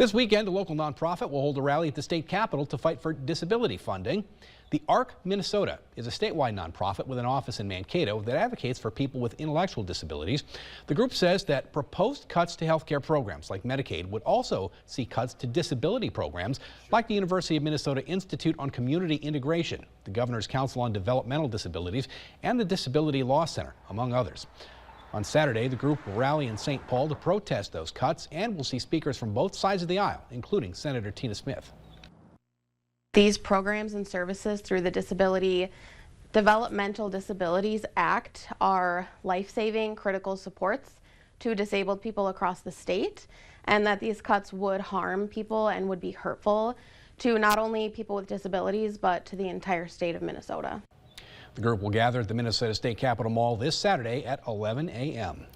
This weekend, a local nonprofit will hold a rally at the state capitol to fight for disability funding. The ARC Minnesota is a statewide nonprofit with an office in Mankato that advocates for people with intellectual disabilities. The group says that proposed cuts to health care programs like Medicaid would also see cuts to disability programs like the University of Minnesota Institute on Community Integration, the Governor's Council on Developmental Disabilities, and the Disability Law Center, among others. On Saturday, the group will rally in St. Paul to protest those cuts, and we'll see speakers from both sides of the aisle, including Senator Tina Smith. These programs and services through the Developmental Disabilities Act are life-saving critical supports to disabled people across the state, and that these cuts would harm people and would be hurtful to not only people with disabilities, but to the entire state of Minnesota. The group will gather at the Minnesota State Capitol Mall this Saturday at 11 a.m.